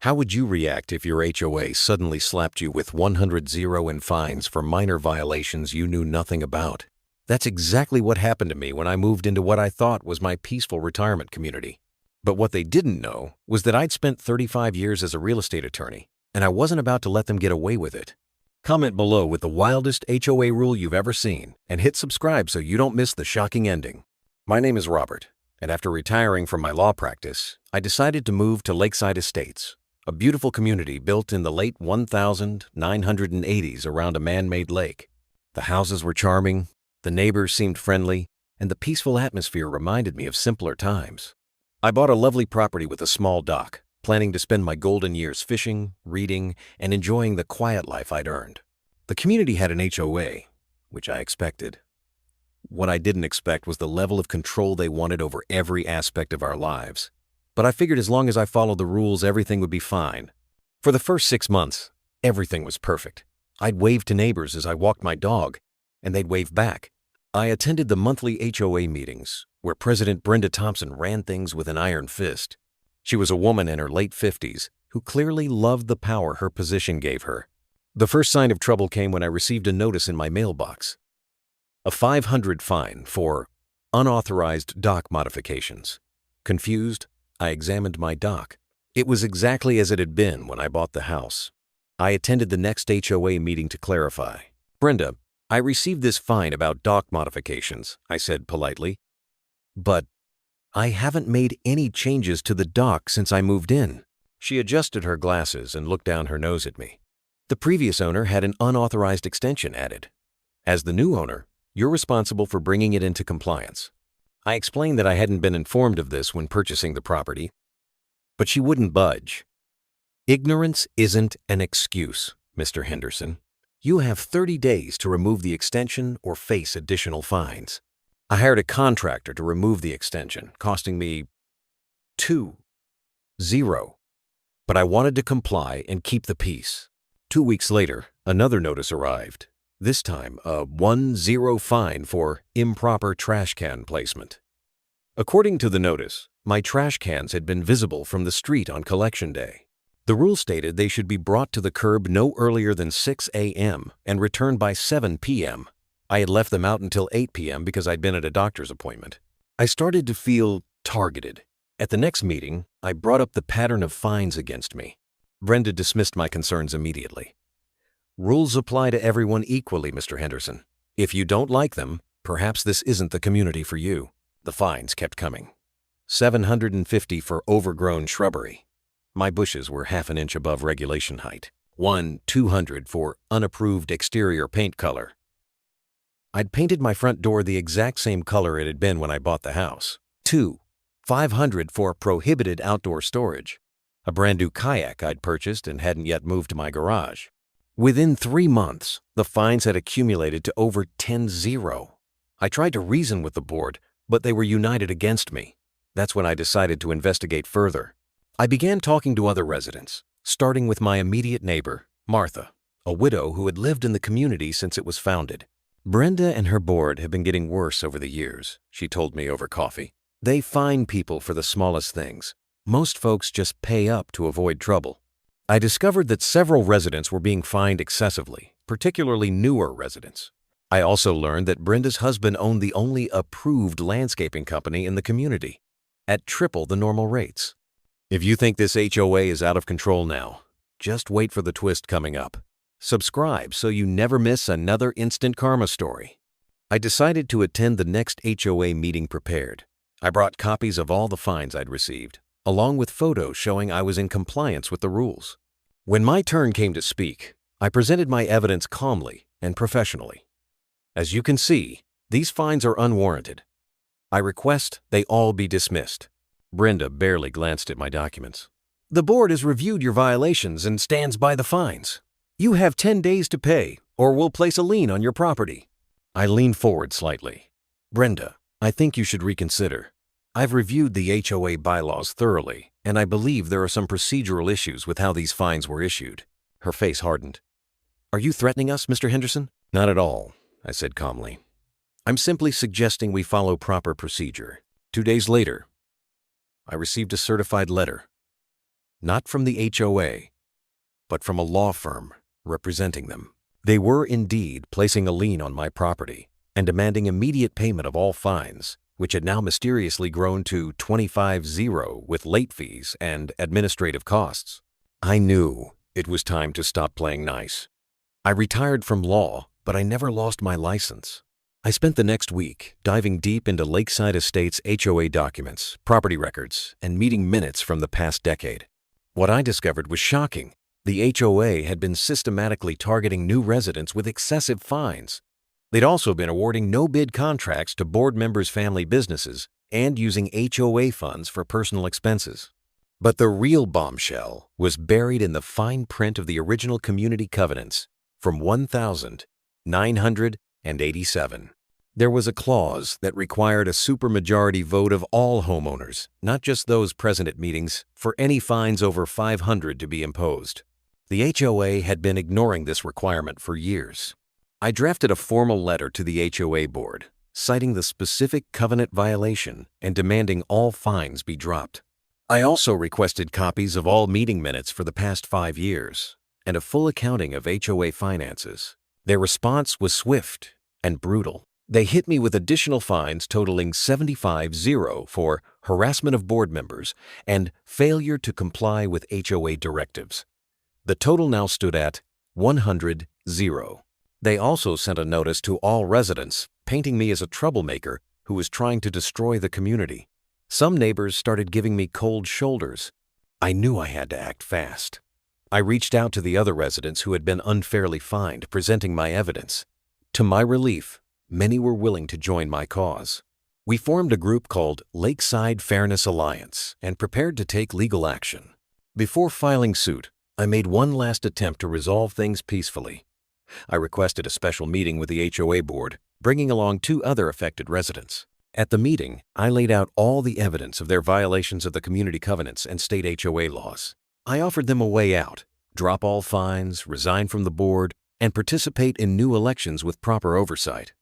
How would you react if your HOA suddenly slapped you with 100 in fines for minor violations you knew nothing about? That's exactly what happened to me when I moved into what I thought was my peaceful retirement community. But what they didn't know was that I'd spent 35 years as a real estate attorney, and I wasn't about to let them get away with it. Comment below with the wildest HOA rule you've ever seen, and hit subscribe so you don't miss the shocking ending. My name is Robert, and after retiring from my law practice, I decided to move to Lakeside Estates, a beautiful community built in the late 1980s around a man-made lake. The houses were charming, the neighbors seemed friendly, and the peaceful atmosphere reminded me of simpler times. I bought a lovely property with a small dock, planning to spend my golden years fishing, reading, and enjoying the quiet life I'd earned. The community had an HOA, which I expected. What I didn't expect was the level of control they wanted over every aspect of our lives. But I figured as long as I followed the rules, everything would be fine. For the first 6 months, everything was perfect. I'd wave to neighbors as I walked my dog, and they'd wave back. I attended the monthly HOA meetings, where President Brenda Thompson ran things with an iron fist. She was a woman in her late 50s who clearly loved the power her position gave her. The first sign of trouble came when I received a notice in my mailbox. A $500 fine for unauthorized dock modifications. Confused, I examined my dock. It was exactly as it had been when I bought the house. I attended the next HOA meeting to clarify. "Brenda, I received this fine about dock modifications," I said politely. "But I haven't made any changes to the dock since I moved in." She adjusted her glasses and looked down her nose at me. "The previous owner had an unauthorized extension added. As the new owner, you're responsible for bringing it into compliance." I explained that I hadn't been informed of this when purchasing the property, but she wouldn't budge. "Ignorance isn't an excuse, Mr. Henderson. You have 30 days to remove the extension or face additional fines." I hired a contractor to remove the extension, costing me $2,000. But I wanted to comply and keep the peace. 2 weeks later, another notice arrived. This time, a $10 fine for improper trash can placement. According to the notice, my trash cans had been visible from the street on collection day. The rule stated they should be brought to the curb no earlier than 6 a.m. and returned by 7 p.m. I had left them out until 8 p.m. because I'd been at a doctor's appointment. I started to feel targeted. At the next meeting, I brought up the pattern of fines against me. Brenda dismissed my concerns immediately. "Rules apply to everyone equally, Mr. Henderson. If you don't like them, perhaps this isn't the community for you." The fines kept coming. $750 for overgrown shrubbery. My bushes were half an inch above regulation height. $200 for unapproved exterior paint color. I'd painted my front door the exact same color it had been when I bought the house. $500 for prohibited outdoor storage. A brand new kayak I'd purchased and hadn't yet moved to my garage. Within 3 months, the fines had accumulated to over $10,000. I tried to reason with the board, but they were united against me. That's when I decided to investigate further. I began talking to other residents, starting with my immediate neighbor, Martha, a widow who had lived in the community since it was founded. "Brenda and her board have been getting worse over the years," she told me over coffee. "They fine people for the smallest things. Most folks just pay up to avoid trouble." I discovered that several residents were being fined excessively, particularly newer residents. I also learned that Brenda's husband owned the only approved landscaping company in the community, at triple the normal rates. If you think this HOA is out of control now, just wait for the twist coming up. Subscribe so you never miss another instant karma story. I decided to attend the next HOA meeting prepared. I brought copies of all the fines I'd received, along with photos showing I was in compliance with the rules. When my turn came to speak, I presented my evidence calmly and professionally. As you can see, these fines are unwarranted. I request they all be dismissed. Brenda barely glanced at my documents. "The board has reviewed your violations and stands by the fines. You have 10 days to pay, or we'll place a lien on your property." I leaned forward slightly. "Brenda, I think you should reconsider. I've reviewed the HOA bylaws thoroughly, and I believe there are some procedural issues with how these fines were issued." Her face hardened. "Are you threatening us, Mr. Henderson?" "Not at all," I said calmly. "I'm simply suggesting we follow proper procedure." 2 days later, I received a certified letter. not from the HOA, but from a law firm representing them. They were indeed placing a lien on my property and demanding immediate payment of all fines, which had now mysteriously grown to 25-0 with late fees and administrative costs. I knew it was time to stop playing nice. I retired from law, but I never lost my license. I spent the next week diving deep into Lakeside Estate's HOA documents, property records, and meeting minutes from the past decade. What I discovered was shocking. The HOA had been systematically targeting new residents with excessive fines. They'd also been awarding no-bid contracts to board members' family businesses and using HOA funds for personal expenses. But the real bombshell was buried in the fine print of the original community covenants from 1987. There was a clause that required a supermajority vote of all homeowners, not just those present at meetings, for any fines over $500 to be imposed. The HOA had been ignoring this requirement for years. I drafted a formal letter to the HOA board, citing the specific covenant violation and demanding all fines be dropped. I also requested copies of all meeting minutes for the past 5 years and a full accounting of HOA finances. Their response was swift and brutal. They hit me with additional fines totaling $75-0 for harassment of board members and failure to comply with HOA directives. The total now stood at $100-0. They also sent a notice to all residents, painting me as a troublemaker who was trying to destroy the community. Some neighbors started giving me cold shoulders. I knew I had to act fast. I reached out to the other residents who had been unfairly fined, presenting my evidence. To my relief, many were willing to join my cause. We formed a group called Lakeside Fairness Alliance and prepared to take legal action. Before filing suit, I made one last attempt to resolve things peacefully. I requested a special meeting with the HOA board, bringing along 2 other affected residents. At the meeting, I laid out all the evidence of their violations of the community covenants and state HOA laws. I offered them a way out: drop all fines, resign from the board, and participate in new elections with proper oversight.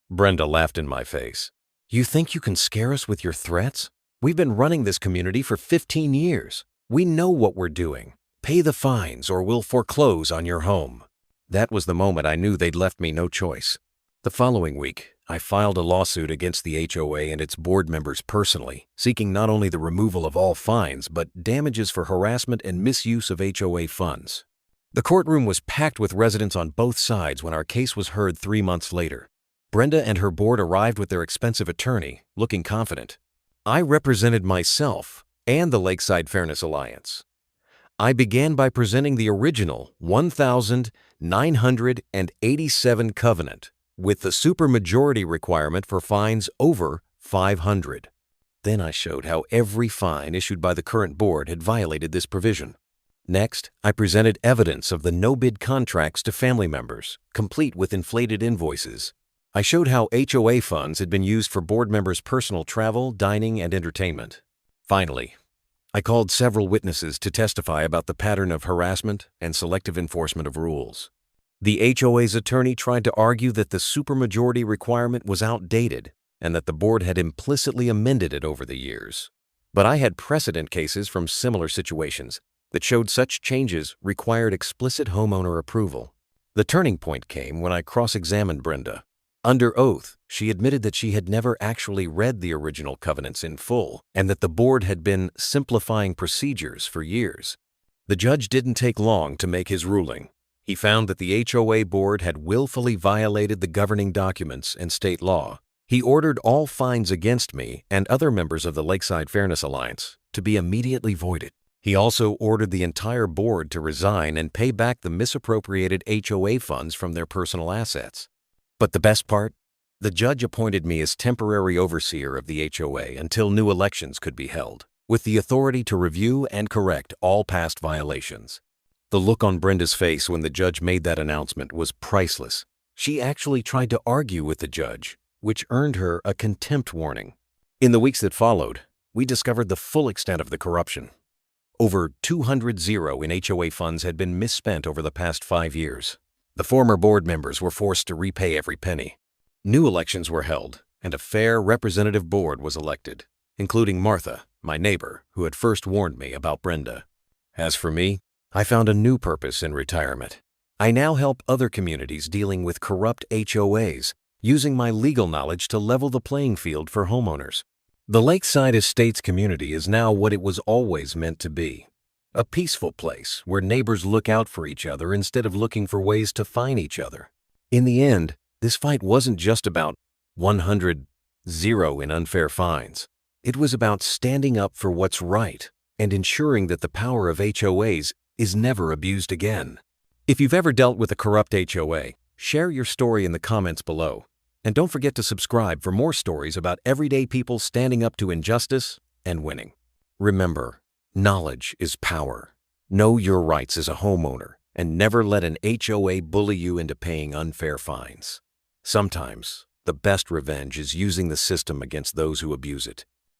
Brenda laughed in my face. "You think you can scare us with your threats? We've been running this community for 15 years. We know what we're doing. Pay the fines or we'll foreclose on your home." That was the moment I knew they'd left me no choice. The following week, I filed a lawsuit against the HOA and its board members personally, seeking not only the removal of all fines, but damages for harassment and misuse of HOA funds. The courtroom was packed with residents on both sides when our case was heard 3 months later. Brenda and her board arrived with their expensive attorney, looking confident. I represented myself and the Lakeside Fairness Alliance. I began by presenting the original 1987 covenant with the supermajority requirement for fines over $500. Then I showed how every fine issued by the current board had violated this provision. Next, I presented evidence of the no-bid contracts to family members, complete with inflated invoices. I showed how HOA funds had been used for board members' personal travel, dining, and entertainment. Finally, I called several witnesses to testify about the pattern of harassment and selective enforcement of rules. The HOA's attorney tried to argue that the supermajority requirement was outdated and that the board had implicitly amended it over the years. But I had precedent cases from similar situations that showed such changes required explicit homeowner approval. The turning point came when I cross-examined Brenda. Under oath, she admitted that she had never actually read the original covenants in full and that the board had been simplifying procedures for years. The judge didn't take long to make his ruling. He found that the HOA board had willfully violated the governing documents and state law. He ordered all fines against me and other members of the Lakeside Fairness Alliance to be immediately voided. He also ordered the entire board to resign and pay back the misappropriated HOA funds from their personal assets. But the best part? The judge appointed me as temporary overseer of the HOA until new elections could be held, with the authority to review and correct all past violations. The look on Brenda's face when the judge made that announcement was priceless. She actually tried to argue with the judge, which earned her a contempt warning. In the weeks that followed, we discovered the full extent of the corruption. Over $200 in HOA funds had been misspent over the past 5 years. The former board members were forced to repay every penny. New elections were held, and a fair representative board was elected, including Martha, my neighbor, who had first warned me about Brenda. As for me, I found a new purpose in retirement. I now help other communities dealing with corrupt HOAs, using my legal knowledge to level the playing field for homeowners. The Lakeside Estates community is now what it was always meant to be. A peaceful place where neighbors look out for each other instead of looking for ways to fine each other. In the end, this fight wasn't just about 100-0 in unfair fines. It was about standing up for what's right and ensuring that the power of HOAs is never abused again. If you've ever dealt with a corrupt HOA, share your story in the comments below. And don't forget to subscribe for more stories about everyday people standing up to injustice and winning. Remember, knowledge is power. Know your rights as a homeowner and never let an HOA bully you into paying unfair fines. Sometimes, the best revenge is using the system against those who abuse it.